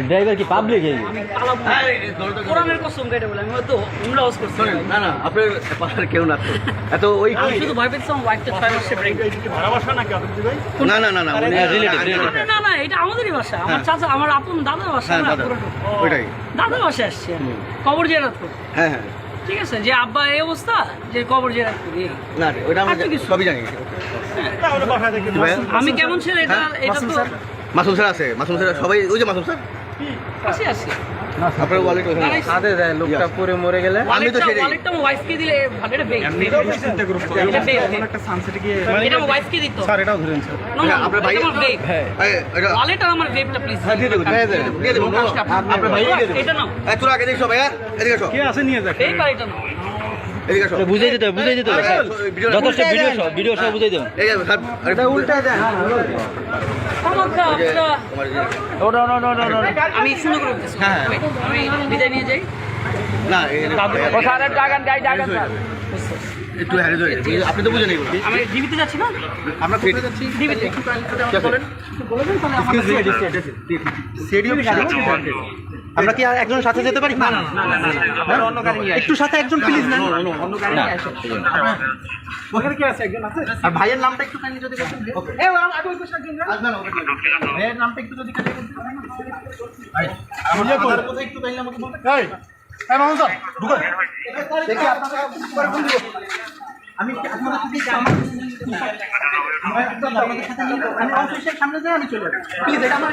Driver কি public কোরআনের কসম কেটে বলে আমি হয়তো উমরা ওয়াজ করছি না না আপনার পাশার কেউ না তো এত ওই আমি শুধু ভয় পেয়েছি আমার ওয়াইফটা 6 মাসে প্রেগন্যান্ট না না না না না না এটা আমাদেরই বাসা আমার চাচা আমার আপন দাদার বাসা হ্যাঁ না দাদা ওইটাই দাদা বাসা আসছে কবর জিয়ারত করতে হ্যাঁ হ্যাঁ ঠিক আছে যে আব্বা এই অবস্থা যে কবর জিয়ারত করি না ওইটা আমরা সবই জানি আমি কেমন ছিল এটা এটা তো মাসুম স্যার আছে মাসুম স্যার সবাই ওই যে মাসুম স্যার আসি আসি আপনার ওয়ালেট ওখানে সাথে যায় লোকটা পরে মরে গেলে আমি তো সেটাই ওয়ালেটটা আমার ওয়াইফকে দিলে ভালো এটা বেগ এটা বেগ একটা সানসেটে গিয়ে এটা আমার ওয়াইফকে দিত স্যার এটাও ধরেন স্যার না আপনার ভাই আমার বেগ হ্যাঁ এটা ওয়ালেট আর আমার বেগটা প্লিজ দিয়ে দেবো দিয়ে দেবো আপনার ভাই দিয়ে দেবো এটা নাও তোরা আগে দেখো ভাইয়া এদিকে আসো কে আছে নিয়ে যাক এই কার এটা নাও এদিকে আসো বুঝাই দিতে যথেষ্ট ভিডিও সব বুঝাই দেন এই স্যার এটা উল্টায় দেন আমাকে আপনারা ওটা আমি সুন্দর করে বলতেছি হ্যাঁ। আমি বিদায় নিয়ে যাই না ও স্যারের জাগান গাই জাগান একটু হ্যারে ধরে আপনি তো বুঝেন এগুলো আমি জীবিত যাচ্ছি না আমরা ফিরে যাচ্ছি জীবিত বলেন আমরা কি একজন সাথে যেতে পারি না একটু সাথে একজন প্লিজ না অন্য গাড়ি ওখানে কি আছে একজন আছে আর ভাইয়ের নামটা একটু কাইন্ডলি যদি বলতেন এ আগে ওই পাশে একজন ভাইয়ের নামটা একটু যদি কাইন্ডলি বলতেন ভাই আমার কথা একটু কাইন্ডলি আমাকে বলতে এই মামুন স্যার ঢুকো দেখি আপনারা পরে ফোন দিব আমি আপনারা যদি আমাদের সাথে নিয়ে আমি অফিসের সামনে যাই আমি চলে যাব প্লিজ এটা আমার